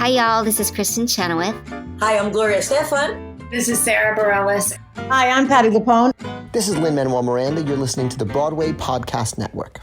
Hi, y'all. This is Kristen Chenoweth. Hi, I'm Gloria Stefan. This is Sarah Bareilles. Hi, I'm Patty Lapone. This is Lin-Manuel Miranda. You're listening to the Broadway Podcast Network.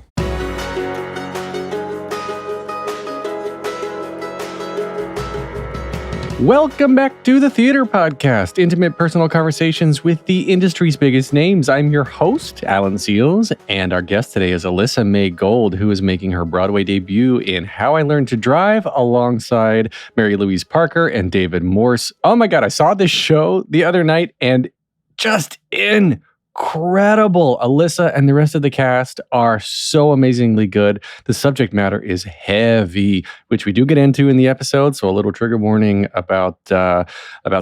Welcome back to the Theater Podcast, intimate personal conversations with the industry's biggest names. I'm your host, Alan Seals, and our guest today is Alyssa May Gold, who is making her Broadway debut in How I Learned to Drive alongside Mary-Louise Parker and David Morse. Oh my God, I saw this show the other night and just incredible. Alyssa and the rest of the cast are so amazingly good. The subject matter is heavy, which we do get into in the episode. So a little trigger warning about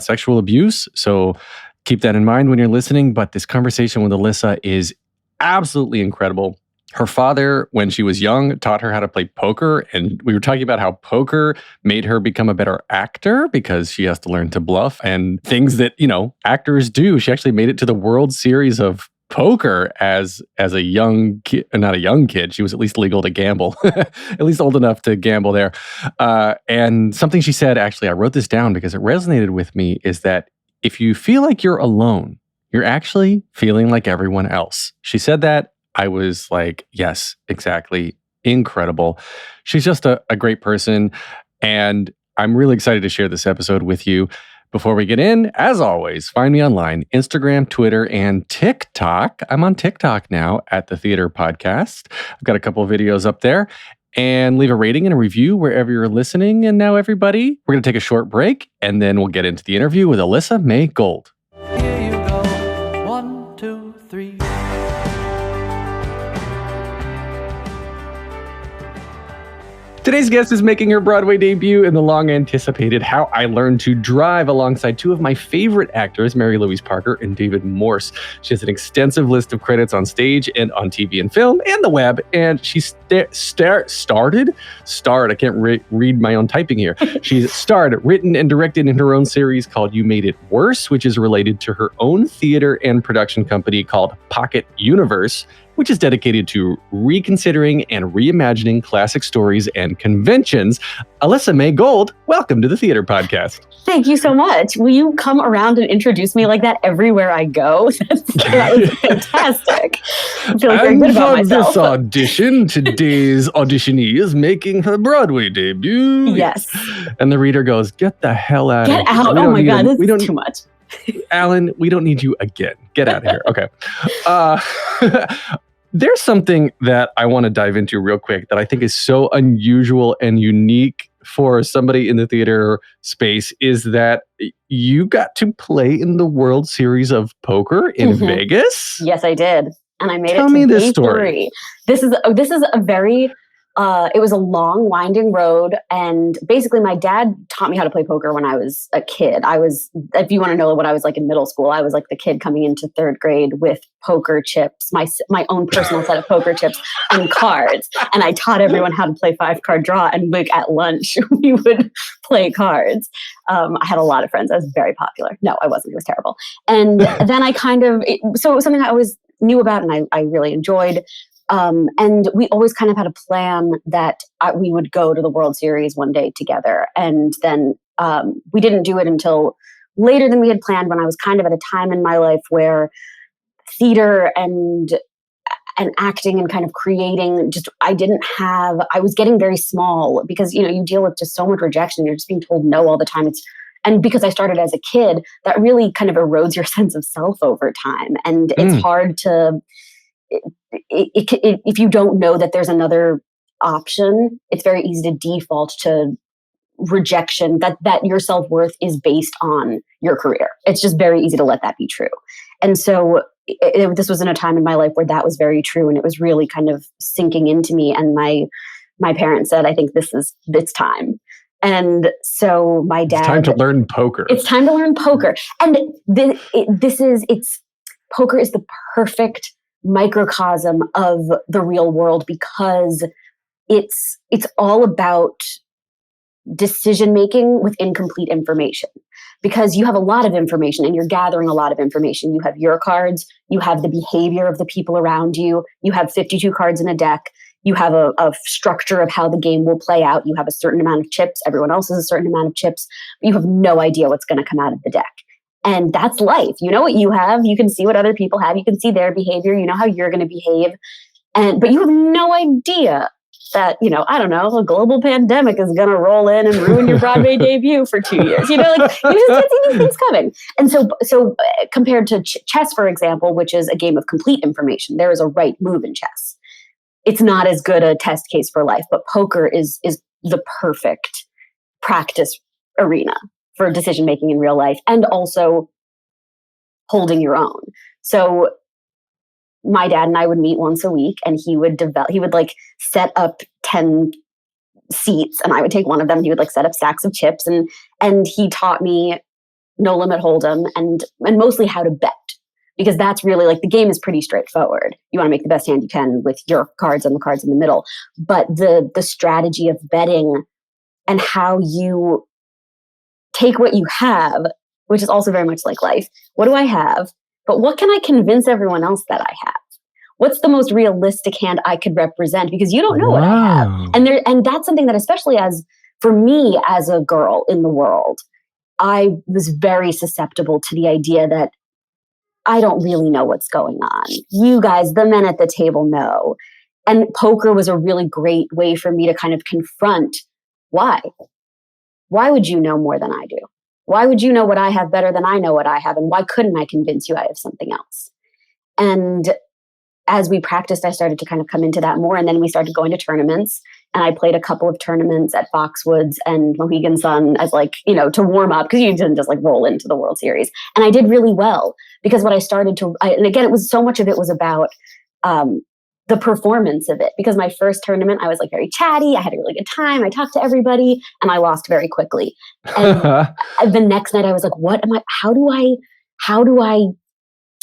sexual abuse. So keep that in mind when you're listening. But this conversation with Alyssa is absolutely incredible. Her father, when she was young, taught her how to play poker. And we were talking about how poker made her become a better actor because she has to learn to bluff and things that, actors do. She actually made it to the World Series of Poker as a young kid, not a young kid. She was at least legal to gamble, at least old enough to gamble there. And something she said, actually, I wrote this down because it resonated with me, is that if you feel like you're alone, you're actually feeling like everyone else. She said that. I was like, yes, exactly. Incredible. She's just a great person. And I'm really excited to share this episode with you. Before we get in, as always, find me online, Instagram, Twitter, and TikTok. I'm on TikTok now at The Theater Podcast. I've got a couple of videos up there. And leave a rating and a review wherever you're listening. And now, everybody, we're going to take a short break, and then we'll get into the interview with Alyssa May Gold. Here you go. 1, 2, 3. Today's guest is making her Broadway debut in the long-anticipated How I Learned to Drive alongside two of my favorite actors, Mary-Louise Parker and David Morse. She has an extensive list of credits on stage and on TV and film and the web, and she starred, I can't read my own typing here. She's starred, written, and directed in her own series called You Made It Worse, which is related to her own theater and production company called Pocket Universe, which is dedicated to reconsidering and reimagining classic stories and conventions. Alyssa May Gold, welcome to the Theater Podcast. Thank you so much. Will you come around and introduce me like that everywhere I go? That was fantastic. I feel very good about myself. And for this audition, today's auditionee is making her Broadway debut. Yes. And the reader goes, get the hell out of here. Get out. Oh my God, this is too much. Alan, we don't need you again. Get out of here. Okay. There's something that I want to dive into real quick that I think is so unusual and unique for somebody in the theater space, is that you got to play in the World Series of Poker in Vegas. Yes, I did. And I made Tell it to me this day story. 3. This is a very it was a long, winding road. And basically, my dad taught me how to play poker when I was a kid. If you want to know what I was like in middle school, I was like the kid coming into 3rd grade with poker chips, my own personal set of poker chips and cards. And I taught everyone how to play 5-card draw. And like at lunch, we would play cards. I had a lot of friends. I was very popular. No, I wasn't. It was terrible. And then so it was something I always knew about and I really enjoyed. And we always kind of had a plan that we would go to the World Series one day together. And then we didn't do it until later than we had planned, when I was kind of at a time in my life where theater and acting and kind of creating, I was getting very small because, you deal with just so much rejection. You're just being told no all the time. And because I started as a kid, that really kind of erodes your sense of self over time. And it's hard to... if you don't know that there's another option, it's very easy to default to rejection, that your self-worth is based on your career. It's just very easy to let that be true. And so this was in a time in my life where that was very true, and it was really kind of sinking into me. And my parents said, I think it's time. And so my dad... It's time to learn poker. It's time to learn poker. And poker is the perfect microcosm of the real world, because it's all about decision making with incomplete information, because you have a lot of information and you're gathering a lot of information. You have your cards, you have the behavior of the people around you, you have 52 cards in a deck, You have a structure of how the game will play out. You have a certain amount of chips. Everyone else has a certain amount of chips. But you have no idea what's going to come out of the deck. And that's life. You know what you have. You can see what other people have. You can see their behavior. You know how you're going to behave. But you have no idea that, I don't know, a global pandemic is going to roll in and ruin your Broadway debut for 2 years. You just can't see these things coming. And so compared to chess, for example, which is a game of complete information, there is a right move in chess. It's not as good a test case for life, but poker is the perfect practice arena for decision making in real life and also holding your own. So my dad and I would meet once a week, and he would set up 10 seats, and I would take one of them. He would set up stacks of chips, and he taught me no limit hold'em and mostly how to bet, because that's really the game is pretty straightforward. You want to make the best hand you can with your cards and the cards in the middle, but the strategy of betting and how you take what you have, which is also very much like life. What do I have? But what can I convince everyone else that I have? What's the most realistic hand I could represent? Because you don't know what I have. And that's something that, especially for me as a girl in the world, I was very susceptible to the idea that I don't really know what's going on. You guys, the men at the table, know. And poker was a really great way for me to kind of confront why. Why would you know more than I do? Why would you know what I have better than I know what I have? And why couldn't I convince you I have something else? And as we practiced, I started to kind of come into that more. And then we started going to tournaments. And I played a couple of tournaments at Foxwoods and Mohegan Sun as to warm up, because you didn't just roll into the World Series. And I did really well, because what I started to, and again, it was so much of it was about the performance of it, because my first tournament, I was very chatty. I had a really good time. I talked to everybody, and I lost very quickly. And the next night I was what am I, how do I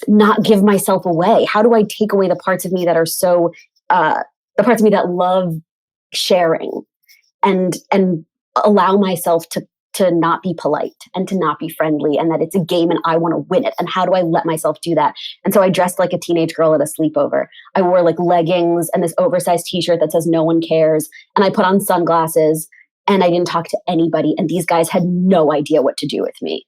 not give myself away? How do I take away the parts of me that are so, the parts of me that love sharing and allow myself to not be polite and to not be friendly, and that it's a game and I want to win it. And how do I let myself do that? And so I dressed like a teenage girl at a sleepover. I wore leggings and this oversized t-shirt that says no one cares. And I put on sunglasses, and I didn't talk to anybody. And these guys had no idea what to do with me.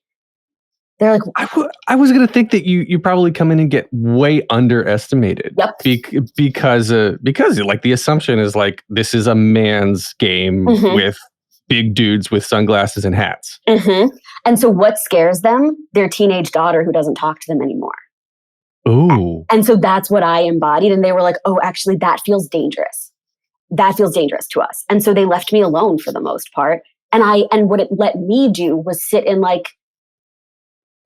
They're I was going to think that you probably come in and get way underestimated. Yep. Because the assumption is this is a man's game with big dudes with sunglasses and hats. Mm-hmm. And so what scares them? Their teenage daughter who doesn't talk to them anymore. Ooh. And so that's what I embodied. And they were oh, actually, that feels dangerous. That feels dangerous to us. And so they left me alone for the most part. And what it let me do was sit in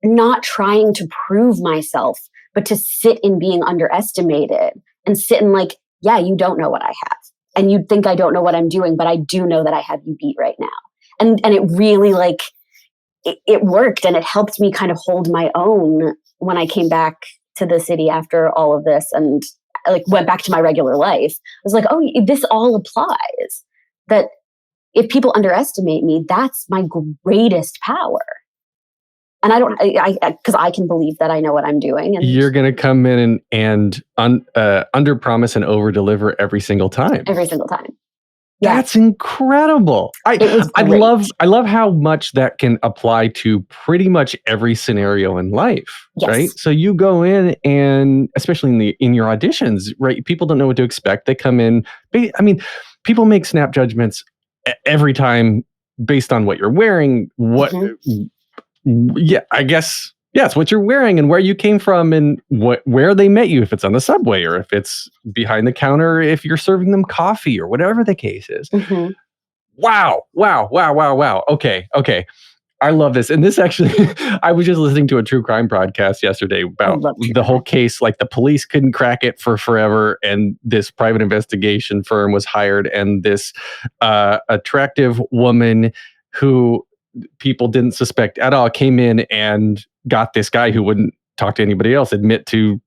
not trying to prove myself, but to sit in being underestimated and sit in yeah, you don't know what I have. And you'd think I don't know what I'm doing, but I do know that I have you beat right now. And it really it worked, and it helped me kind of hold my own when I came back to the city after all of this and went back to my regular life. I was oh, this all applies. That if people underestimate me, that's my greatest power. And because I can believe that I know what I'm doing. And you're going to come in and under promise and over deliver every single time. Every single time. Yeah. That's incredible. I love how much that can apply to pretty much every scenario in life. Yes. Right. So you go in, and especially in your auditions, right? People don't know what to expect. They come in. People make snap judgments every time based on what you're wearing. Yeah, I guess, it's what you're wearing and where you came from and where they met you, if it's on the subway or if it's behind the counter, if you're serving them coffee or whatever the case is. Mm-hmm. Wow. Okay. I love this. And this actually, I was just listening to a true crime podcast yesterday about the whole case. The police couldn't crack it for forever. And this private investigation firm was hired. And this attractive woman who people didn't suspect at all came in and got this guy who wouldn't talk to anybody else admit to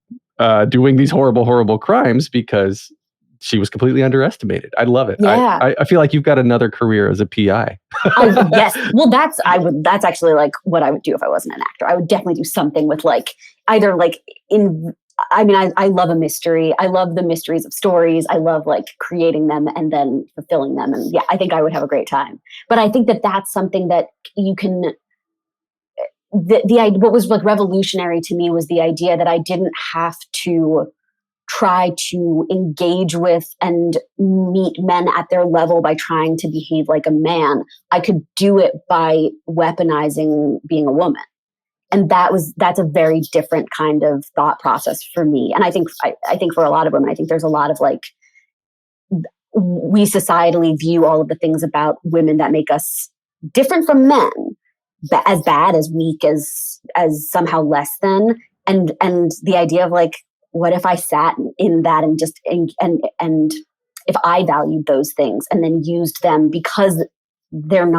doing these horrible crimes because she was completely underestimated. I love it. Yeah. I feel like you've got another career as a PI. Yes. Well, that's actually what I would do if I wasn't an actor. I would definitely do something with either I mean, I love a mystery. I love the mysteries of stories. I love like creating them and then fulfilling them. And yeah, I think I would have a great time. But I think that that's something that you can, what was like revolutionary to me was the idea that I didn't have to try to engage with and meet men at their level by trying to behave like a man. I could do it by weaponizing being a woman. And that's a very different kind of thought process for me. And I think for a lot of women, I think there's a lot of like, we societally view all of the things about women that make us different from men as bad, as weak, as somehow less than. And the idea of like, what if I sat in that and just, and if I valued those things and then used them because they're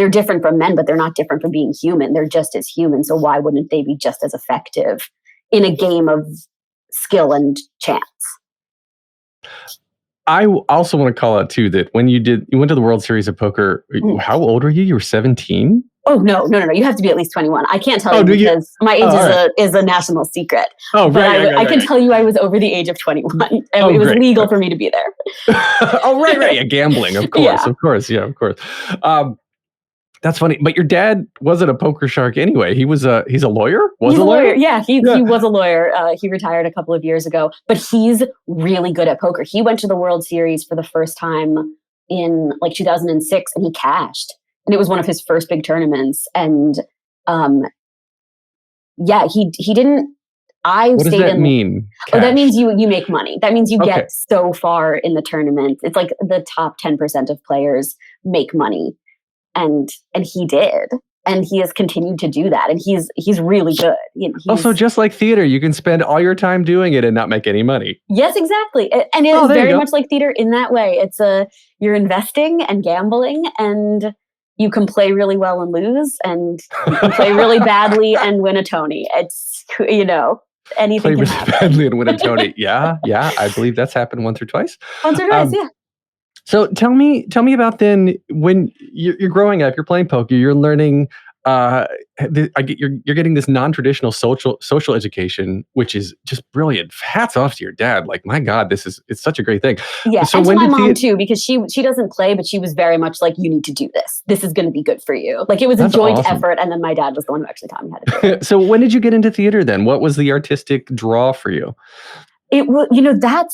different from men, but they're not different from being human. They're just as human. So why wouldn't they be just as effective in a game of skill and chance? I also want to call out too that when you went to the World Series of Poker, how old were you? You were 17? Oh, no. You have to be at least 21. I can't tell you because my age is a national secret. Oh, but right. I can tell you I was over the age of 21. And it was legal for me to be there. Oh, right. Yeah, gambling, of course. Yeah. Of course. Yeah, of course. That's funny. But your dad wasn't a poker shark anyway. He's a lawyer? He's a lawyer. Yeah, he was a lawyer. He retired a couple of years ago. But he's really good at poker. He went to the World Series for the first time in like 2006 and he cashed. And it was one of his first big tournaments. And he didn't. What does that mean? Cash? Oh, that means you make money. That means you get so far in the tournament. It's like the top 10% of players make money. And he did. And he has continued to do that. And he's really good. Also, just like theater, you can spend all your time doing it and not make any money. Yes, exactly. And it is very much like theater in that way. It's you're investing and gambling, and you can play really well and lose, and you can play really badly and win a Tony. It's, anything play can really happen. badly and win a Tony. Yeah. I believe that's happened once or twice. Yeah. So tell me about then when you're growing up, you're playing poker, you're learning. You're getting this non-traditional social education, which is just brilliant. Hats off to your dad. Like, my God, it's such a great thing. Yeah, so and to my mom too, because she doesn't play, but she was very much like, you need to do this. This is going to be good for you. Like, it was a joint effort, and then my dad was the one who actually taught me how to do it. So when did you get into theater then? What was the artistic draw for you? It was,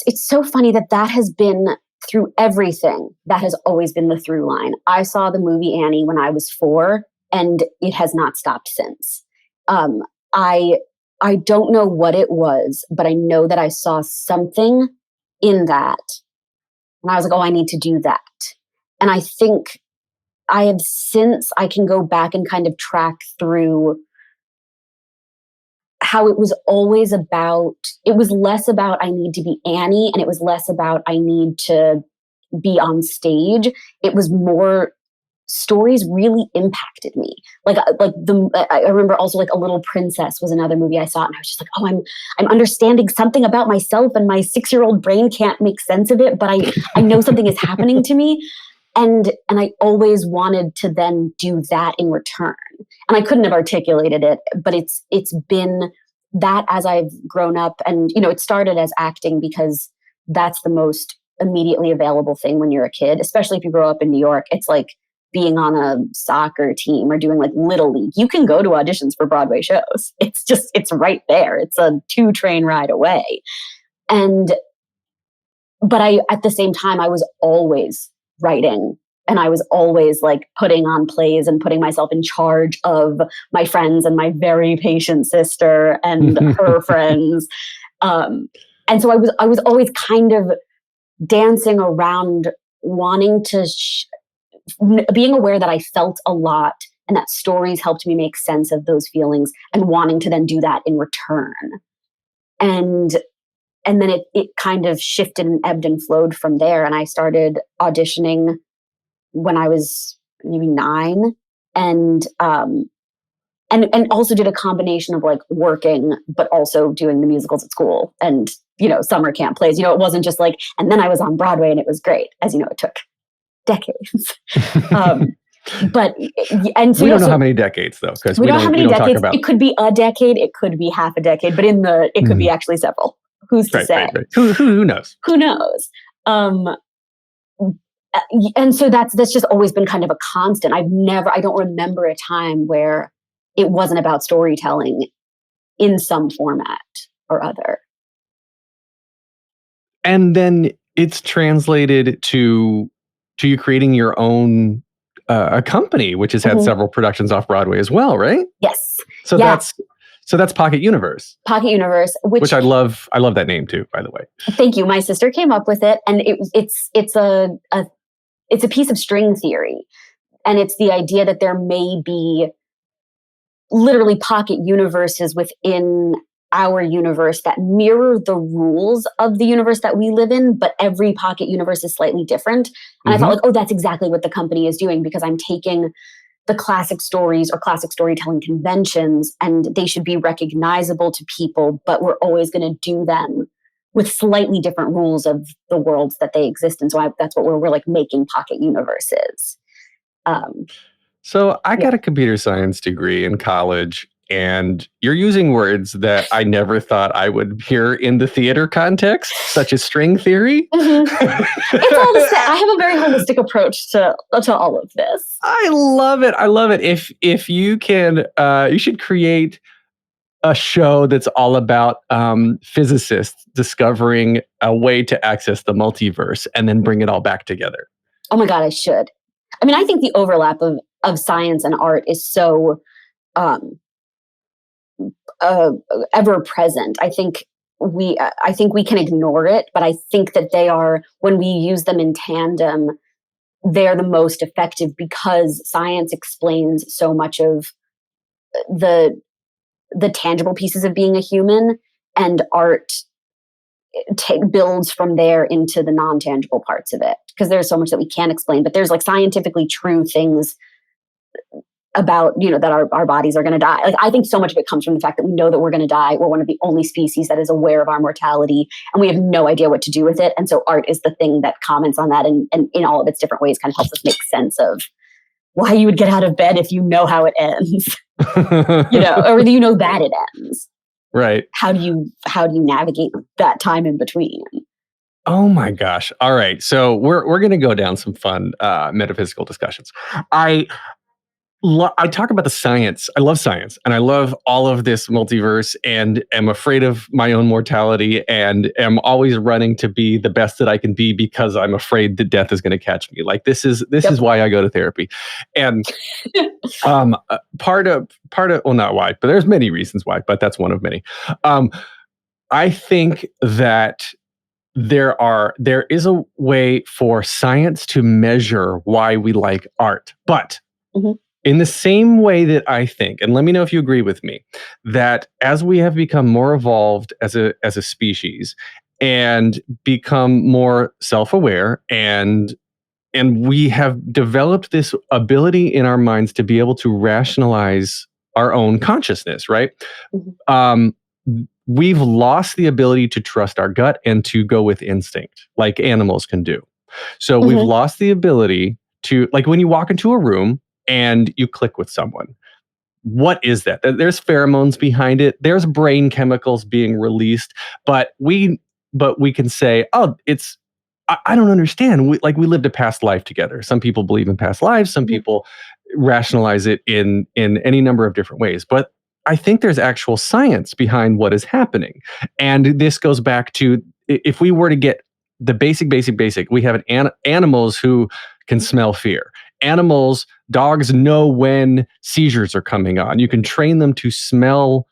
it's so funny that has been through everything. That has always been the through line. I saw the movie Annie when I was 4. And it has not stopped since. I don't know what it was, but I know that I saw something in that. And I was like, oh, I need to do that. And I think I can go back and kind of track through how it was always it was less about I need to be Annie, and it was less about I need to be on stage. It was more stories really impacted me. I remember also like A Little Princess was another movie I saw, and I was just like, oh, I'm understanding something about myself, and my 6-year-old brain can't make sense of it, but I know something is happening to me. And I always wanted to then do that in return. And I couldn't have articulated it, but it's been that as I've grown up. And, it started as acting because that's the most immediately available thing when you're a kid, especially if you grow up in New York. It's like being on a soccer team or doing like Little League. You can go to auditions for Broadway shows. It's right there. It's a 2-train ride away. But at the same time, I was always writing, and I was always like putting on plays and putting myself in charge of my friends and my very patient sister and her friends. And so I was always kind of dancing around, wanting to being aware that I felt a lot and that stories helped me make sense of those feelings, and wanting to then do that in return. And then it kind of shifted and ebbed and flowed from there. And I started auditioning when I was maybe 9, and also did a combination of like working, but also doing the musicals at school and, summer camp plays. It wasn't just like, and then I was on Broadway and it was great. As you know, it took decades. But and so we don't know how many decades though, because we don't know how many we don't talk decades. about. It could be a decade, it could be half a decade, but it could be actually several. Who's to say? Right. Who knows? Who knows? And so that's just always been kind of a constant. I don't remember a time where it wasn't about storytelling in some format or other. And then it's translated to you creating your own a company, which has had several productions off Broadway as well, right? Yes. So that's Pocket Universe. Pocket Universe, which I love. I love that name too, by the way. Thank you. My sister came up with it, and it's a piece of string theory, and it's the idea that there may be literally pocket universes within our universe that mirror the rules of the universe that we live in, but every pocket universe is slightly different. And I thought, like, oh, that's exactly what the company is doing, because I'm taking the classic stories or classic storytelling conventions, and they should be recognizable to people, but we're always going to do them with slightly different rules of the worlds that they exist in. So that's what we're like making pocket universes. So I got a computer science degree in college, and you're using words that I never thought I would hear in the theater context, such as string theory. It's all the same. I have a very holistic approach to all of this. I love it. I love it. If you can, you should create a show that's all about physicists discovering a way to access the multiverse and then bring it all back together. Oh my God, I should. I mean, I think the overlap of science and art is so ever present. I think we can ignore it, but I think that they are, when we use them in tandem, they're the most effective, because science explains so much of the tangible pieces of being a human, and art builds from there into the non-tangible parts of it, because there's so much that we can't explain, but there's like scientifically true things about, that our bodies are going to die. Like, I think so much of it comes from the fact that we know that we're going to die. We're one of the only species that is aware of our mortality, and we have no idea what to do with it. And so art is the thing that comments on that, and in all of its different ways kind of helps us make sense of why you would get out of bed if you know how it ends, or you know that it ends. Right. How do you navigate that time in between? Oh my gosh. All right. So we're going to go down some fun metaphysical discussions. I talk about the science. I love science, and I love all of this multiverse, and am afraid of my own mortality, and am always running to be the best that I can be, because I'm afraid that death is going to catch me. Like, this is why I go to therapy. And part of well, not why, but there's many reasons why, but that's one of many. I think that there is a way for science to measure why we like art, but in the same way that I think, and let me know if you agree with me, that as we have become more evolved as a species, and become more self-aware, and we have developed this ability in our minds to be able to rationalize our own consciousness, right? We've lost the ability to trust our gut and to go with instinct like animals can do. So we've lost the ability to, like, when you walk into a room and you click with someone, what is that? There's pheromones behind it. There's brain chemicals being released, but we can say, oh, it's, I don't understand. We lived a past life together. Some people believe in past lives. Some people rationalize it in any number of different ways. But I think there's actual science behind what is happening. And this goes back to, if we were to get the basic, we have animals who can smell fear. Dogs know when seizures are coming on. You can train them to smell,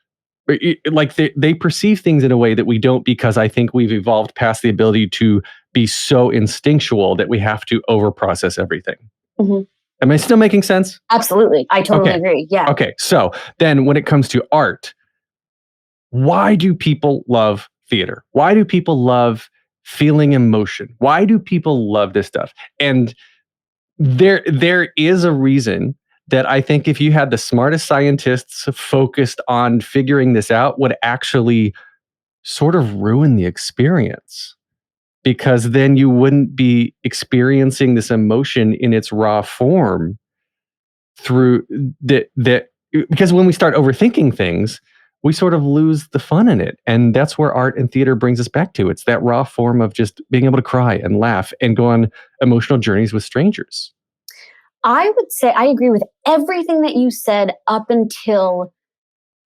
like they perceive things in a way that we don't, because I think we've evolved past the ability to be so instinctual that we have to overprocess everything. Am I still making sense? Absolutely. I totally agree. Yeah. Okay. So then when it comes to art, why do people love theater? Why do people love feeling emotion? Why do people love this stuff? And there is a reason that I think if you had the smartest scientists focused on figuring this out, would actually sort of ruin the experience, because then you wouldn't be experiencing this emotion in its raw form. through that because when we start overthinking things, we sort of lose the fun in it. And that's where art and theater brings us back to. It's that raw form of just being able to cry and laugh and go on emotional journeys with strangers. I would say I agree with everything that you said up until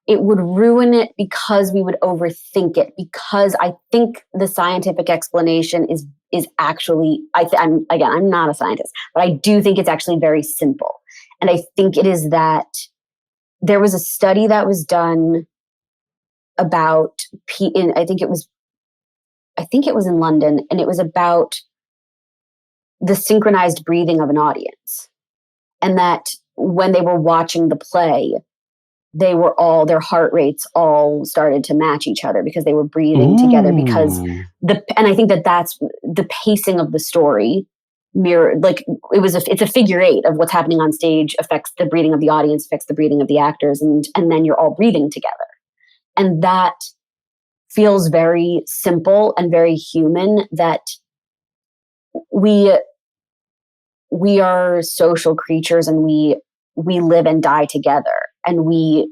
it would ruin it because we would overthink it. Because I think the scientific explanation is actually, I'm not a scientist, but I do think it's actually very simple. And I think it is that there was a study that was done about I think it was in London, and it was about the synchronized breathing of an audience, and that when they were watching the play, their heart rates all started to match each other because they were breathing together. Because and I think that's the pacing of the story mirror, like it's a figure eight of what's happening on stage affects the breathing of the audience, affects the breathing of the actors, and then you're all breathing together. And that feels very simple and very human, that we are social creatures, and we live and die together, and we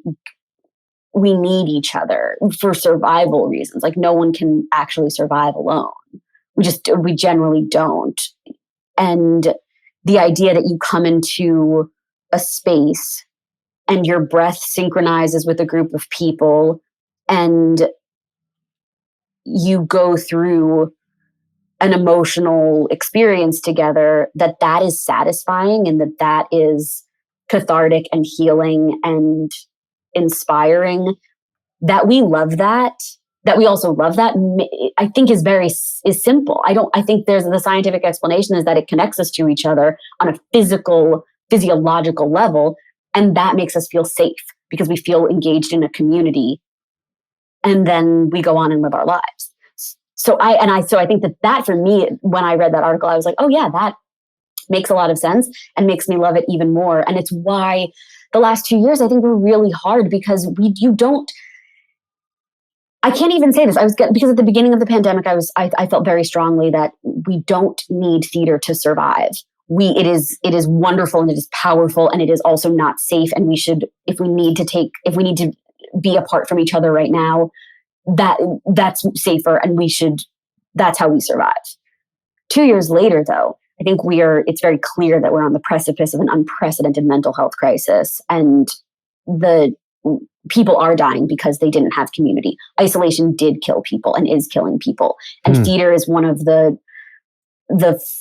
need each other for survival reasons. Like, no one can actually survive alone. We generally don't. And the idea that you come into a space and your breath synchronizes with a group of people, and you go through an emotional experience together, that is satisfying, and that is cathartic and healing and inspiring, that we love that we also love that, I think is simple. I think there's the scientific explanation is that it connects us to each other on a physiological level. And that makes us feel safe because we feel engaged in a community, and then we go on and live our lives. So I think that for me, when I read that article, I was like, oh yeah, that makes a lot of sense and makes me love it even more. And it's why the last 2 years, I think, were really hard, because I can't even say this. Because at the beginning of the pandemic, I felt very strongly that we don't need theater to survive. It is wonderful, and it is powerful, and it is also not safe. And we should, if we need to be apart from each other right now, that's safer, and that's how we survive. 2 years later, though, I think it's very clear that we're on the precipice of an unprecedented mental health crisis, and the people are dying because they didn't have community. Isolation did kill people and is killing people. And theater is one of the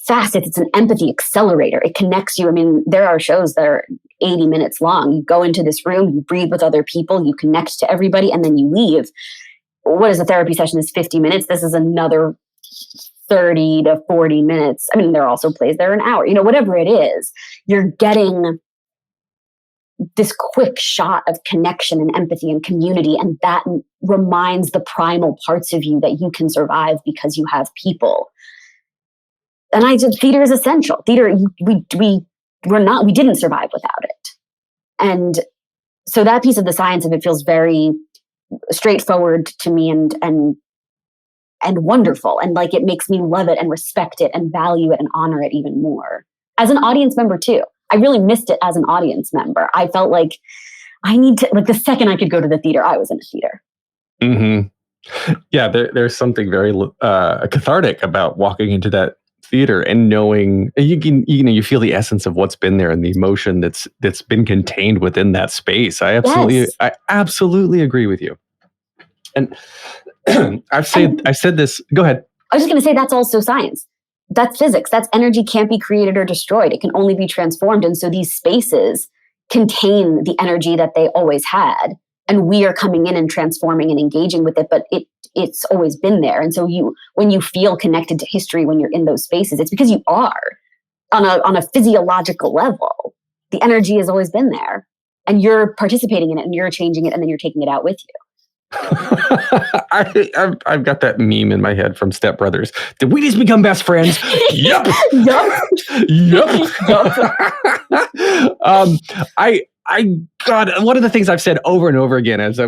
facets. It's an empathy accelerator. It connects you. I mean, there are shows that are 80 minutes long. You go into this room, you breathe with other people, you connect to everybody, and then you leave. What is a therapy session is 50 minutes. This is another 30 to 40 minutes. I mean, there are also plays that are an hour, whatever it is, you're getting this quick shot of connection and empathy and community. And that reminds the primal parts of you that you can survive because you have people. And theater is essential. Theater, we didn't survive without it. And so that piece of the science of it feels very straightforward to me and wonderful. And like, it makes me love it and respect it and value it and honor it even more. As an audience member too. I really missed it as an audience member. I felt like I need to, like, the second I could go to the theater, I was in a theater. Mm-hmm. Yeah, there's something very cathartic about walking into that theater and knowing you feel the essence of what's been there and the emotion that's been contained within that space. I absolutely agree with you. And I've said this. Go ahead. I was just going to say that's also science. That's physics. That's energy can't be created or destroyed. It can only be transformed. And so these spaces contain the energy that they always had. And we are coming in and transforming and engaging with it, but it's always been there. And so when you feel connected to history, when you're in those spaces, it's because you are on a physiological level. The energy has always been there, and you're participating in it, and you're changing it, and then you're taking it out with you. I've got that meme in my head from Step Brothers. Did we just become best friends? Yep. Yep. I got one of the things I've said over and over again as I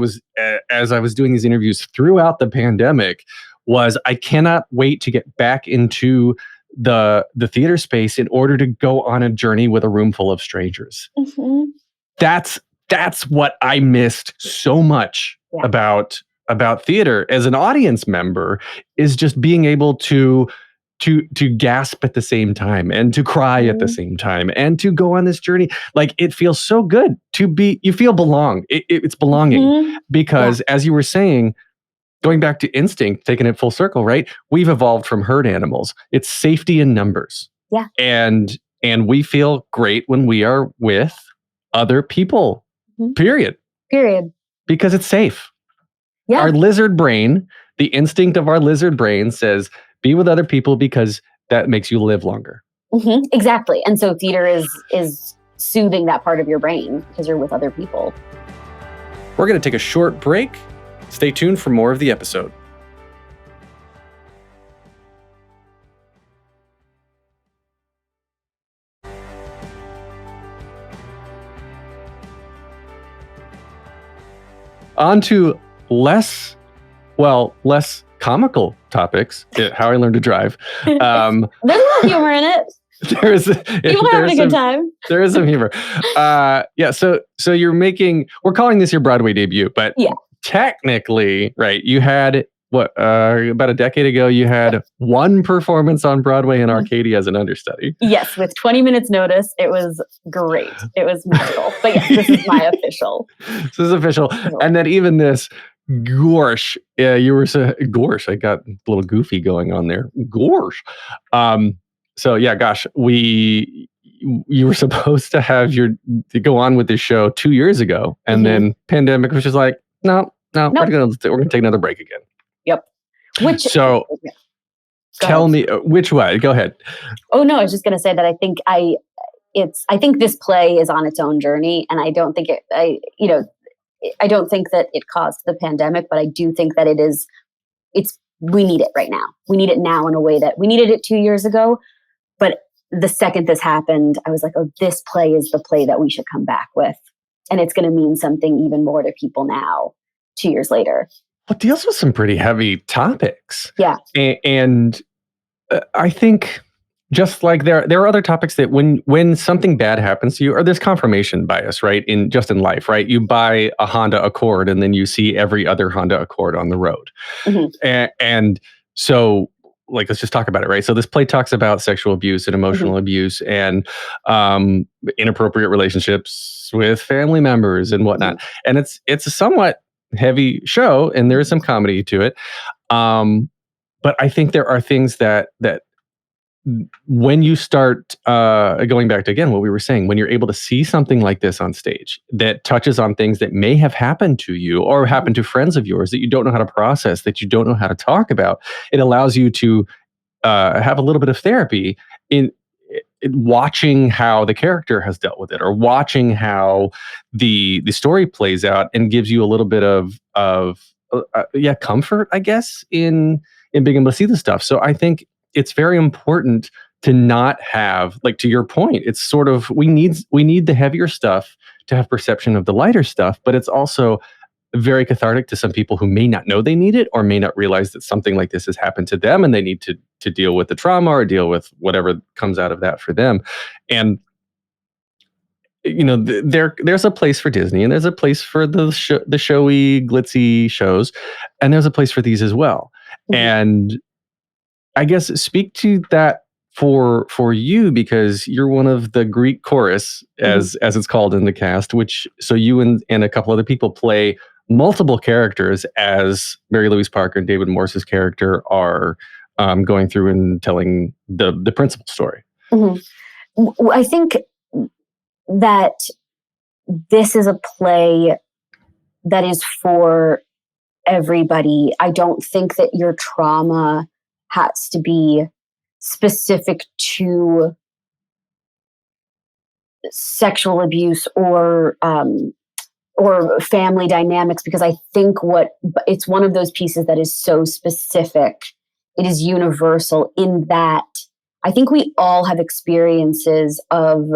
was doing these interviews throughout the pandemic was I cannot wait to get back into the theater space in order to go on a journey with a room full of strangers. Mm-hmm. That's what I missed so much about theater as an audience member, is just being able to gasp at the same time and to cry at the same time and to go on this journey. Like, it feels so good to be, you feel it's belonging, because as you were saying, going back to instinct, taking it full circle, right? We've evolved from herd animals. It's safety in numbers. Yeah. And we feel great when we are with other people, period. Because it's safe. Yeah. Our lizard brain, the instinct of our lizard brain says, be with other people because that makes you live longer. Mm-hmm. Exactly. And so theater is soothing that part of your brain because you're with other people. We're going to take a short break. Stay tuned for more of the episode. On to less comical topics. How I Learned to Drive. There's a little humor in it. People having a good time. There is some humor. So we're calling this your Broadway debut, but technically, right, you had about a decade ago, you had one performance on Broadway in Arcadia as an understudy. Yes, with 20 minutes notice. It was great. It was magical. But yes, this is my official. This is official. And then even this, gosh, you were so gosh, I got a little goofy going on there. Gosh. So yeah, gosh, you were supposed to go on with this show 2 years ago, and then pandemic was just like, no, we're gonna take another break again. Yep. Tell me which way. Go ahead. Oh no, I was just gonna say that I think I think this play is on its own journey, and I don't think I don't think that it caused the pandemic, but I do think that we need it right now. We need it now in a way that we needed it 2 years ago. But the second this happened, I was like, oh, this play is the play that we should come back with. And it's going to mean something even more to people now, 2 years later. Well, it deals with some pretty heavy topics. Yeah. And I think just like there are other topics that when something bad happens to you, or there's confirmation bias, right? In life, right? You buy a Honda Accord and then you see every other Honda Accord on the road. Mm-hmm. And so, like, let's just talk about it, right? So this play talks about sexual abuse and emotional abuse and inappropriate relationships with family members and whatnot. And it's a somewhat heavy show, and there is some comedy to it. But I think there are things that when you start going back to, again, what we were saying, when you're able to see something like this on stage that touches on things that may have happened to you or happened to friends of yours that you don't know how to process, that you don't know how to talk about, it allows you to have a little bit of therapy in watching how the character has dealt with it, or watching how the story plays out, and gives you a little bit of comfort, I guess, in being able to see the stuff. So I think it's very important to not have, like, to your point, it's sort of, we need the heavier stuff to have perception of the lighter stuff, but it's also very cathartic to some people who may not know they need it, or may not realize that something like this has happened to them and they need to deal with the trauma or deal with whatever comes out of that for them. And there's a place for Disney, and there's a place for the showy, glitzy shows, and there's a place for these as well. Mm-hmm. And I guess speak to that for you, because you're one of the Greek chorus, as it's called in the cast, so you and a couple other people play multiple characters as Mary-Louise Parker and David Morse's character are going through and telling the principal story. Mm-hmm. I think that this is a play that is for everybody. I don't think that your trauma has to be specific to sexual abuse or family dynamics, because I think it's one of those pieces that is so specific. It is universal in that I think we all have experiences of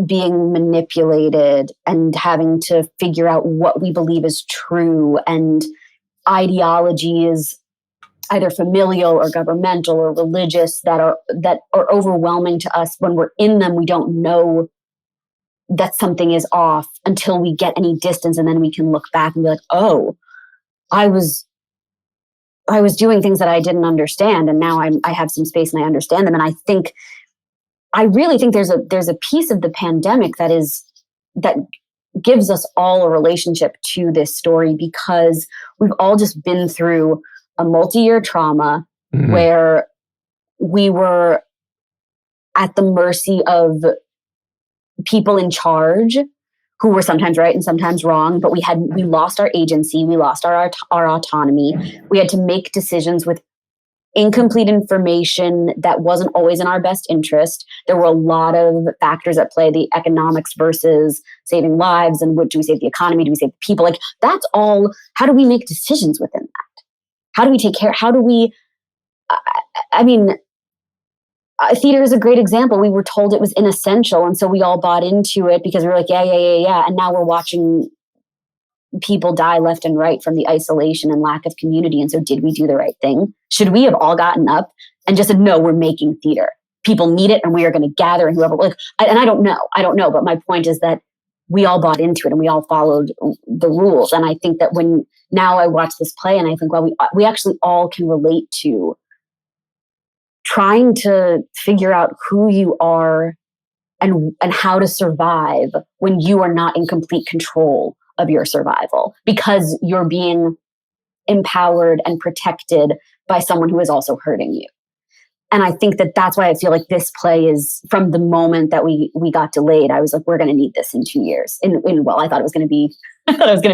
being manipulated and having to figure out what we believe is true, and ideologies either familial or governmental or religious that are overwhelming to us. When we're in them, we don't know that something is off until we get any distance, and then we can look back and be like, oh, I was doing things that I didn't understand, and now I have some space and I understand them. And I really think there's a piece of the pandemic that gives us all a relationship to this story, because we've all just been through a multi-year trauma where we were at the mercy of people in charge who were sometimes right and sometimes wrong, but we lost our agency, we lost our autonomy. We had to make decisions with incomplete information that wasn't always in our best interest. There were a lot of factors at play, the economics versus saving lives, and do we save the economy? Do we save the people? Like, that's all. How do we make decisions within that? How do we take care? How do we, theater is a great example. We were told it was inessential, and so we all bought into it because we were like, yeah. And now we're watching people die left and right from the isolation and lack of community. And so did we do the right thing? Should we have all gotten up and just said, no, we're making theater. People need it, and we are going to gather, and whoever, and I don't know. But my point is that we all bought into it and we all followed the rules. And I think that when now I watch this play and I think, well, we actually all can relate to trying to figure out who you are and how to survive when you are not in complete control of your survival, because you're being empowered and protected by someone who is also hurting you. And I think that that's why I feel like this play is, from the moment that we got delayed, I was like, we're going to need this in 2 years. I thought it was going to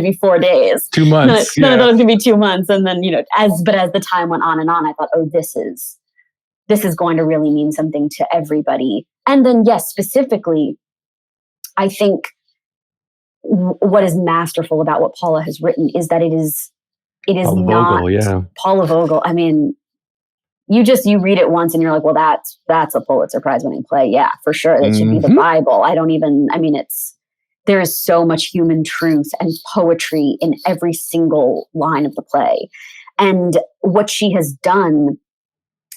be 4 days. 2 months. No, I thought it was going to be 2 months. And then, as the time went on and on, I thought, oh, this is going to really mean something to everybody. And then, yes, specifically, I think what is masterful about what Paula has written is that it is Paula not Vogel, yeah. Paula Vogel. I mean, you read it once and you're like, well, that's a Pulitzer Prize winning play. Yeah, for sure. That should be the Bible. There is so much human truth and poetry in every single line of the play. And what she has done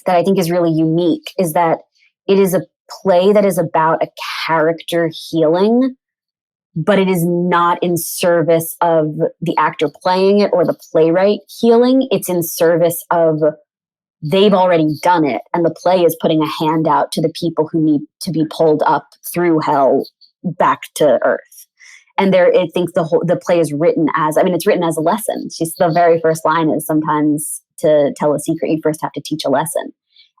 that I think is really unique is that it is a play that is about a character healing, but it is not in service of the actor playing it or the playwright healing. It's in service of, they've already done it, and the play is putting a handout to the people who need to be pulled up through hell back to earth. And I think the play is written as, it's written as a lesson. The very first line is, sometimes to tell a secret, you first have to teach a lesson.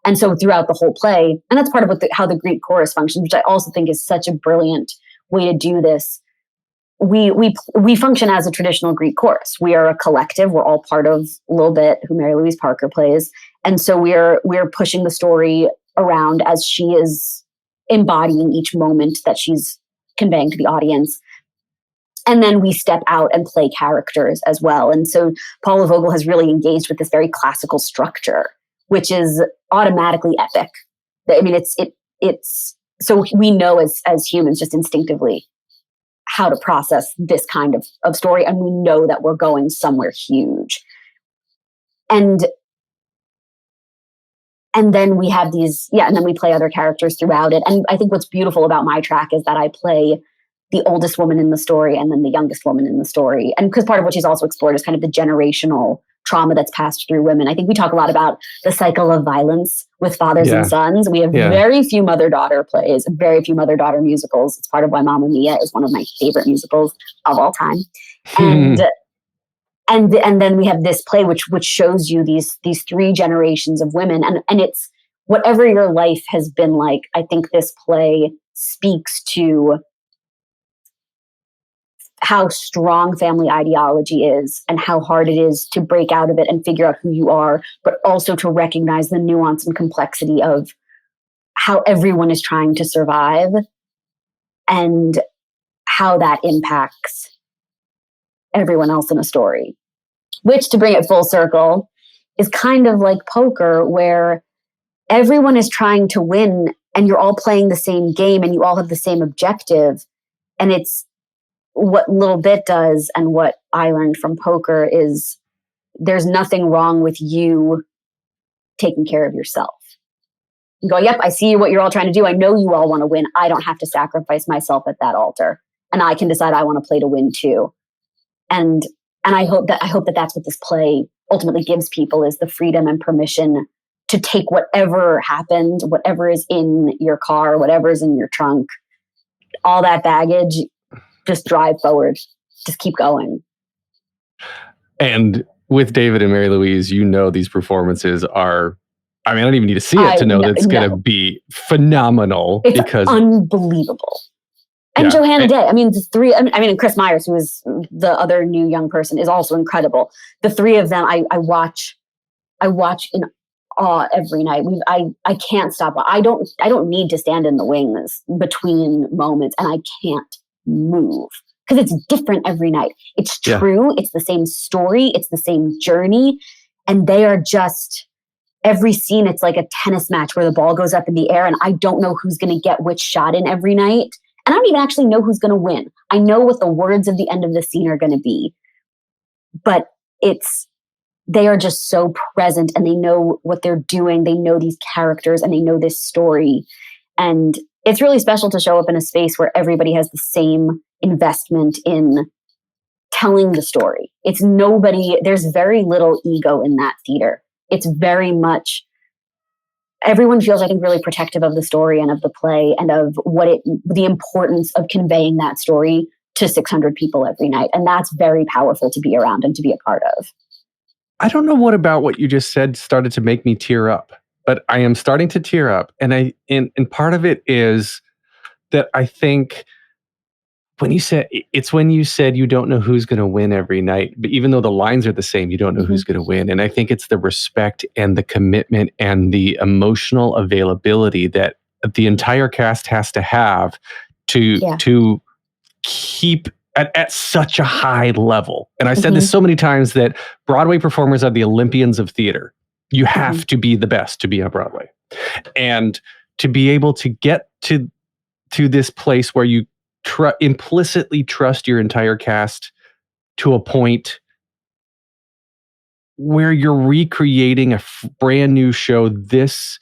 And so throughout the whole play, and that's part of how the Greek chorus functions, which I also think is such a brilliant way to do this. We function as a traditional Greek chorus. We are a collective. We're all part of a little bit who Mary-Louise Parker plays. And so we're pushing the story around as she is embodying each moment that she's conveying to the audience. And then we step out and play characters as well. And so Paula Vogel has really engaged with this very classical structure, which is automatically epic. It's so we know as humans just instinctively how to process this kind of story. And we know that we're going somewhere huge. And then we have and then we play other characters throughout it. And I think what's beautiful about my track is that I play the oldest woman in the story and then the youngest woman in the story. And because part of what she's also explored is kind of the generational trauma that's passed through women. I think we talk a lot about the cycle of violence with fathers and sons. We have very few mother-daughter plays, very few mother-daughter musicals. It's part of why Mamma Mia is one of my favorite musicals of all time. And then we have this play which shows you these three generations of women. And it's whatever your life has been like, I think this play speaks to how strong family ideology is and how hard it is to break out of it and figure out who you are, but also to recognize the nuance and complexity of how everyone is trying to survive and how that impacts everyone else in a story. Which, to bring it full circle, is kind of like poker, where everyone is trying to win and you're all playing the same game and you all have the same objective. And it's what Little Bit does, and what I learned from poker is there's nothing wrong with you taking care of yourself. And go, yep, I see what you're all trying to do. I know you all want to win. I don't have to sacrifice myself at that altar. And I can decide I want to play to win too. And I hope that that's what this play ultimately gives people, is the freedom and permission to take whatever happened, whatever is in your car, whatever is in your trunk, all that baggage, just drive forward, just keep going. And with David and Mary-Louise, these performances are, I don't even need to see it to know that it's going to be phenomenal. It's because unbelievable. And Johanna Day. The three, and Chris Myers, who is the other new young person, is also incredible. The three of them, I watch in awe every night. I can't stop. I don't need to stand in the wings between moments, and I can't move because it's different every night. It's true. It's the same story. It's the same journey. And they are just, every scene, it's like a tennis match where the ball goes up in the air and I don't know who's going to get which shot in every night. And I don't even actually know who's going to win. I know what the words of the end of the scene are going to be, but they are just so present and they know what they're doing. They know these characters and they know this story. And it's really special to show up in a space where everybody has the same investment in telling the story. There's very little ego in that theater. It's very much, everyone feels, I think, really protective of the story and of the play and of the importance of conveying that story to 600 people every night. And that's very powerful to be around and to be a part of. I don't know what about what you just said started to make me tear up, but I am starting to tear up. And part of it is that I think when you said you don't know who's going to win every night, but even though the lines are the same, you don't know who's going to win. And I think it's the respect and the commitment and the emotional availability that the entire cast has to have to keep at such a high level. And I said this so many times that Broadway performers are the Olympians of theater. You have to be the best to be on Broadway. And to be able to get to this place where you implicitly trust your entire cast to a point where you're recreating a brand new show at this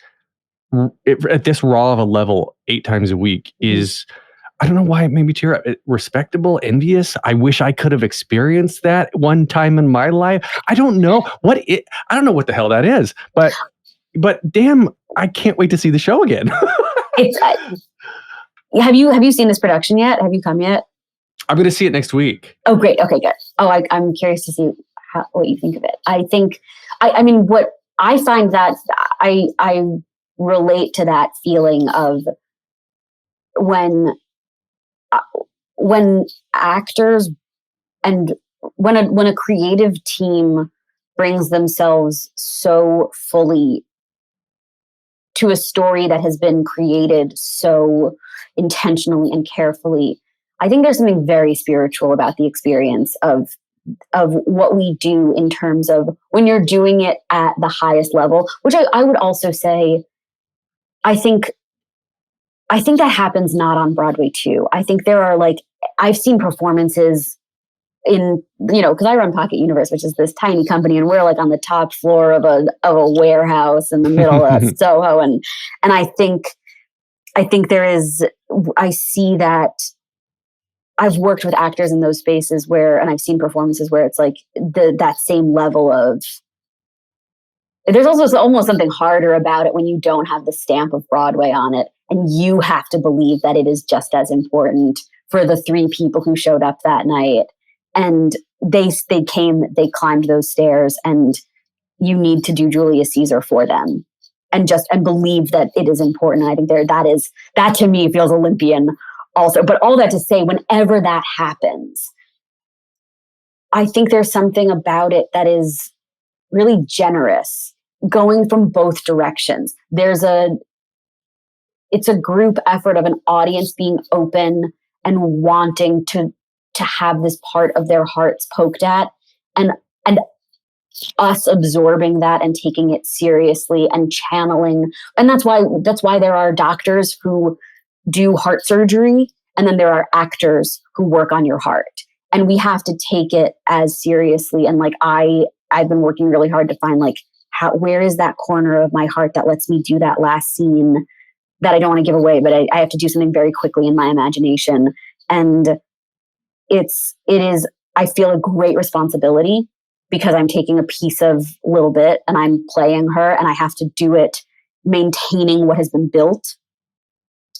raw of a level 8 times a week is, I don't know why it made me tear up. Respectable, envious. I wish I could have experienced that one time in my life. I don't know what the hell that is, but damn, I can't wait to see the show again. Have you seen this production yet? Have you come yet? I'm going to see it next week. Oh, great. Okay, good. Oh, I'm curious to see what you think of it. I think, what I find that I relate to that feeling of when actors and when a creative team brings themselves so fully to a story that has been created so intentionally and carefully. I think there's something very spiritual about the experience of what we do in terms of when you're doing it at the highest level, which I would also say, I think that happens not on Broadway too. I think there are I've seen performances in, because I run Pocket Universe, which is this tiny company, and we're on the top floor of a warehouse in the middle of Soho, and I think I see that. I've worked with actors in those spaces and I've seen performances where it's that same level of. There's also almost something harder about it when you don't have the stamp of Broadway on it, and you have to believe that it is just as important for the 3 people who showed up that night. And they climbed those stairs, and you need to do Julius Caesar for them, and believe that it is important. And I think that to me feels Olympian also. But all that to say, whenever that happens, I think there's something about it that is really generous, going from both directions. It's a group effort of an audience being open and wanting to have this part of their hearts poked at, and us absorbing that and taking it seriously and channeling. And that's why there are doctors who do heart surgery, and then there are actors who work on your heart. And we have to take it as seriously. And I've been working really hard to find where is that corner of my heart that lets me do that last scene that I don't want to give away, but I have to do something very quickly in my imagination. And it is, I feel a great responsibility because I'm taking a piece of Little Bit and I'm playing her, and I have to do it maintaining what has been built.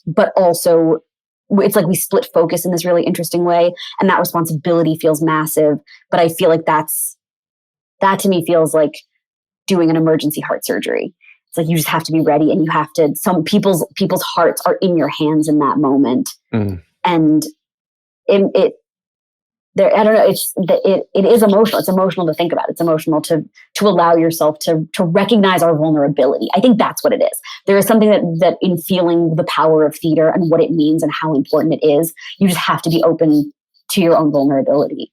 But also, it's like we split focus in this really interesting way, and that responsibility feels massive. But I feel like that to me feels like doing an emergency heart surgery. It's like you just have to be ready, and you have to. Some people's hearts are in your hands in that moment, and I don't know. It is emotional. It's emotional to think about. It's emotional to allow yourself to recognize our vulnerability. I think that's what it is. There is something that in feeling the power of theater and what it means and how important it is, you just have to be open to your own vulnerability,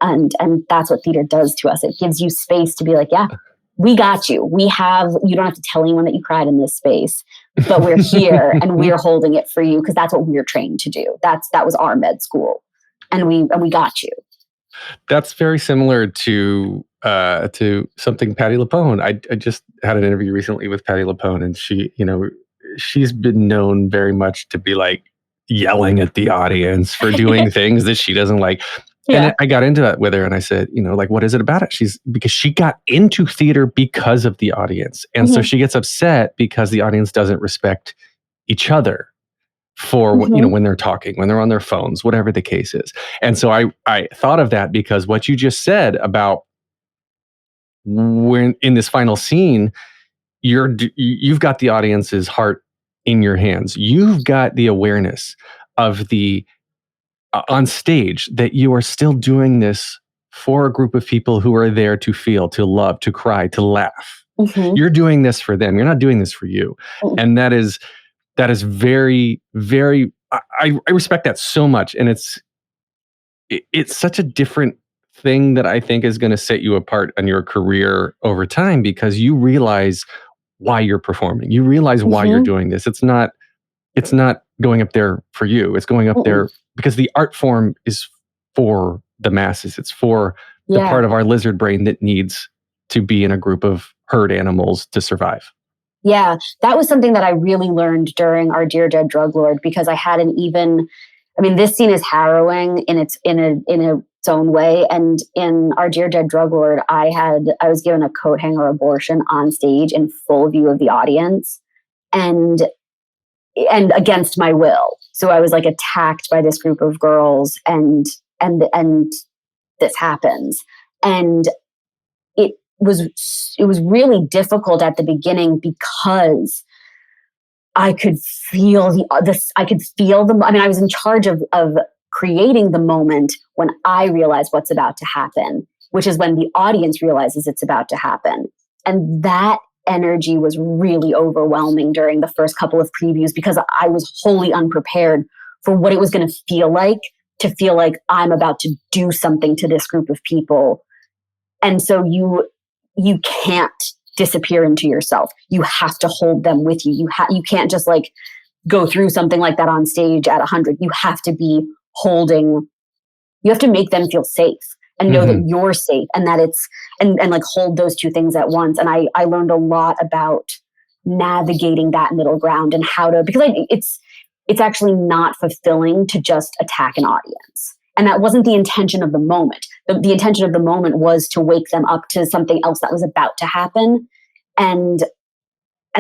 and that's what theater does to us. It gives you space to be like, yeah, we got you. You don't have to tell anyone that you cried in this space, but we're here and we're holding it for you because that's what we're trained to do. That was our med school. And we got you. That's very similar to something Patti LuPone. I just had an interview recently with Patti LuPone, and she's been known very much to be like yelling at the audience for doing things that she doesn't like. Yeah. And I got into that with her, and I said, like, what is it about it? Because she got into theater because of the audience, and so she gets upset because the audience doesn't respect each other for when they're talking, when they're on their phones, whatever the case is. And so I thought of that because what you just said about when in this final scene, you've got the audience's heart in your hands. You've got the awareness of the on stage that you are still doing this for a group of people who are there to feel, to love, to cry, to laugh. You're doing this for them. You're not doing this for you. And that is very, very, I respect that so much. And it's such a different thing that I think is going to set you apart in your career over time, because you realize why you're performing. You realize why you're doing this. It's not going up there for you. It's going up there because the art form is for the masses. It's for the part of our lizard brain that needs to be in a group of herd animals to survive. Yeah, that was something that I really learned during Our Dear Dead Drug Lord, because I hadn't this scene is harrowing in its own way. And in Our Dear Dead Drug Lord, I was given a coat hanger abortion on stage in full view of the audience and against my will. So I was like attacked by this group of girls and this happens. And it was really difficult at the beginning because I could feel I was in charge of creating the moment when I realized what's about to happen, which is when the audience realizes it's about to happen. And that energy was really overwhelming during the first couple of previews, because I was wholly unprepared for what it was going to feel like I'm about to do something to this group of people. And so you can't disappear into yourself. You have to hold them with you. You can't just like go through something like that on stage at 100. You have to be you have to make them feel safe and know that you're safe, and that it's, and like hold those two things at once. And I learned a lot about navigating that middle ground and how to, because it's actually not fulfilling to just attack an audience. And that wasn't the intention of the moment. The intention of the moment was to wake them up to something else that was about to happen. And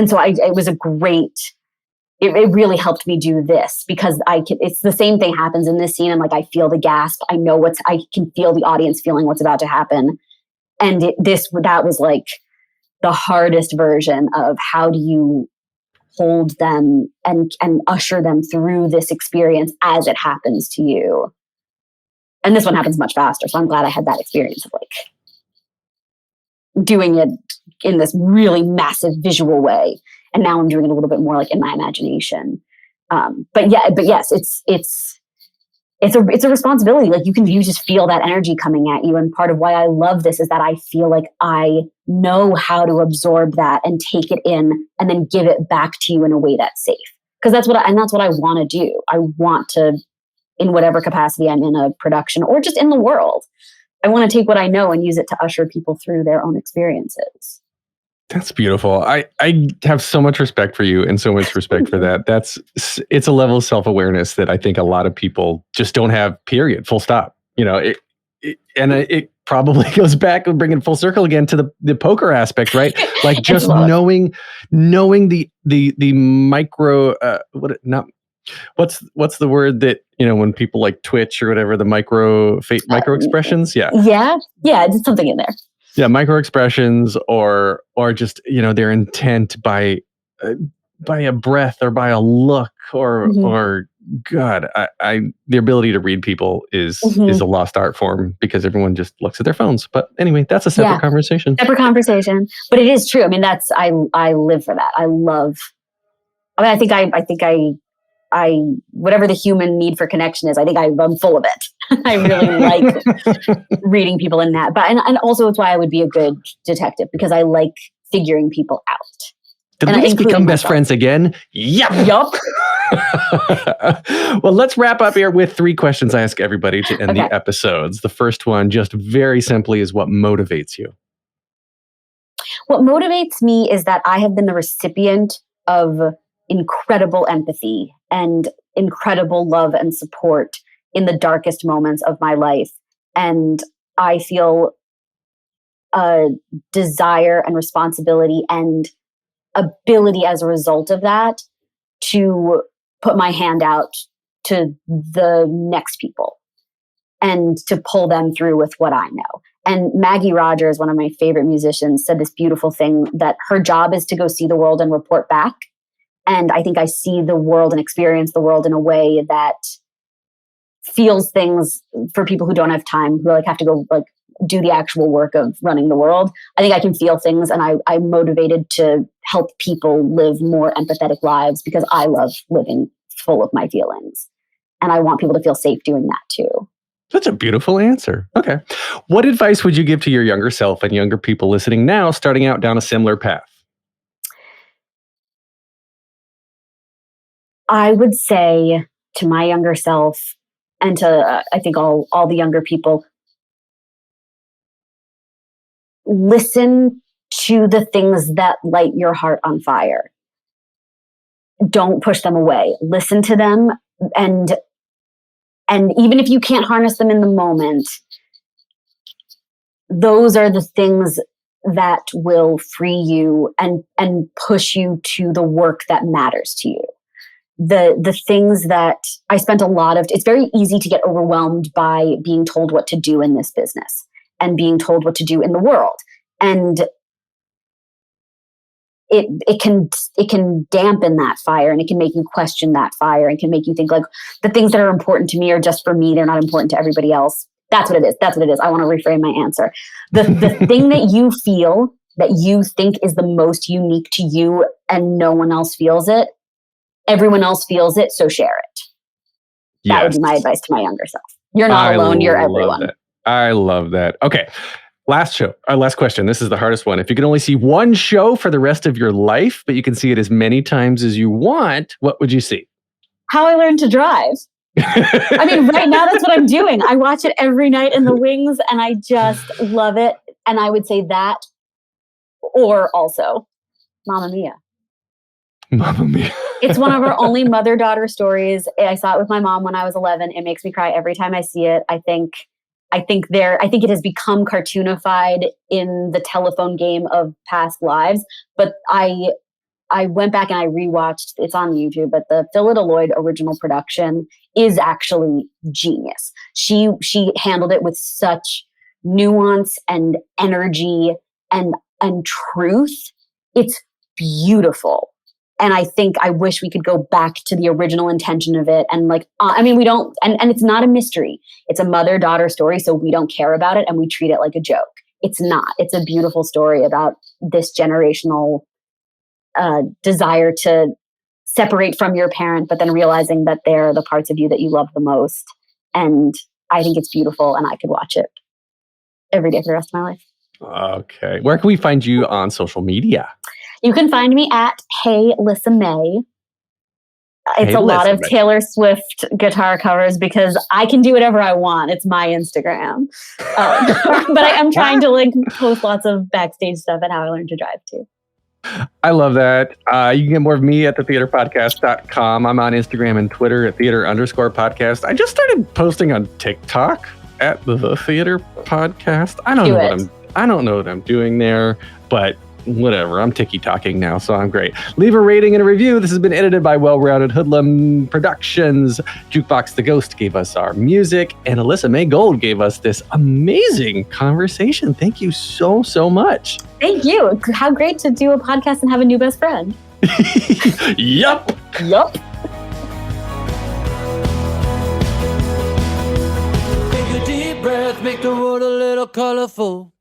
so it was a great, it really helped me do this, because it's the same thing happens in this scene. And like, I feel the gasp. I can feel the audience feeling what's about to happen. And that was like the hardest version of how do you hold them and usher them through this experience as it happens to you. And this one happens much faster. So I'm glad I had that experience of like doing it in this really massive visual way. And now I'm doing it a little bit more like in my imagination. But yes, it's a responsibility. Like you just feel that energy coming at you. And part of why I love this is that I feel like I know how to absorb that and take it in and then give it back to you in a way that's safe. Because that's what I want to do. I want to, in whatever capacity I'm in a production or just in the world, I want to take what I know and use it to usher people through their own experiences. That's beautiful. I have so much respect for you and so much respect for that. It's a level of self-awareness that I think a lot of people just don't have, period, full stop. It probably goes back and bring it full circle again to the poker aspect, right? Like just knowing the micro, what's the word that, when people like Twitch or whatever, the micro expressions. Yeah. Yeah. Just something in there. Yeah, micro expressions or just their intent by a breath or by a look or God, the ability to read people is a lost art form because everyone just looks at their phones. But anyway, that's a separate conversation. But it is true. I mean, I live for that. I think I whatever the human need for connection is, I think I'm full of it. I really like reading people in that. But and also it's why I would be a good detective, because I like figuring people out. Did we just become best friends again? Yup. Well, let's wrap up here with 3 questions I ask everybody to end the episodes. The first one, just very simply, is what motivates you? What motivates me is that I have been the recipient of incredible empathy and incredible love and support in the darkest moments of my life. And I feel a desire and responsibility and ability as a result of that to put my hand out to the next people and to pull them through with what I know. And Maggie Rogers, one of my favorite musicians, said this beautiful thing that her job is to go see the world and report back. And I think I see the world and experience the world in a way that feels things for people who don't have time, who have to go do the actual work of running the world. I think I can feel things, and I'm motivated to help people live more empathetic lives because I love living full of my feelings. And I want people to feel safe doing that too. That's a beautiful answer. Okay. What advice would you give to your younger self and younger people listening now, starting out down a similar path? I would say to my younger self and to, I think all the younger people, listen to the things that light your heart on fire. Don't push them away. Listen to them. And even if you can't harness them in the moment, those are the things that will free you and push you to the work that matters to you. The things that I spent it's very easy to get overwhelmed by being told what to do in this business and being told what to do in the world. And it can dampen that fire, and it can make you question that fire, and can make you think the things that are important to me are just for me. They're not important to everybody else. That's what it is. I want to reframe my answer. The thing that you feel that you think is the most unique to you and no one else feels it, everyone else feels it, so share it. Yes. That would be my advice to my younger self. You're not alone, you're everyone. I love that. Okay. Last question. This is the hardest one. If you could only see one show for the rest of your life, but you can see it as many times as you want, what would you see? How I Learned to Drive. I mean, right now that's what I'm doing. I watch it every night in the wings and I just love it. And I would say that, or also Mamma Mia. Mamma Mia. It's one of our only mother-daughter stories. I saw it with my mom when I was 11. It makes me cry every time I see it. I think it has become cartoonified in the telephone game of past lives. But I went back and I rewatched. It's on YouTube, but the Phyllida Lloyd original production is actually genius. She handled it with such nuance and energy and truth. It's beautiful. And I wish we could go back to the original intention of it. And we don't, and it's not a mystery. It's a mother-daughter story, so we don't care about it and we treat it like a joke. It's not. It's a beautiful story about this generational desire to separate from your parent, but then realizing that they're the parts of you that you love the most. And I think it's beautiful, and I could watch it every day for the rest of my life. Okay. Where can we find you on social media? You can find me at Hey Alyssa May. It's a lot of Taylor Swift guitar covers because I can do whatever I want. It's my Instagram. But I am trying to post lots of backstage stuff at How I Learned to Drive too. I love that. You can get more of me at thetheaterpodcast.com. I'm on Instagram and Twitter at theater_podcast. I just started posting on TikTok at the Theater Podcast. I don't know what I'm doing there, but whatever. I'm tiki-talking now, so I'm great. Leave a rating and a review. This has been edited by Well-Rounded Hoodlum Productions. Jukebox the Ghost gave us our music, and Alyssa May Gold gave us this amazing conversation. Thank you so, so much. Thank you. How great to do a podcast and have a new best friend. Yup. Yup. Take a deep breath, make the world a little colorful.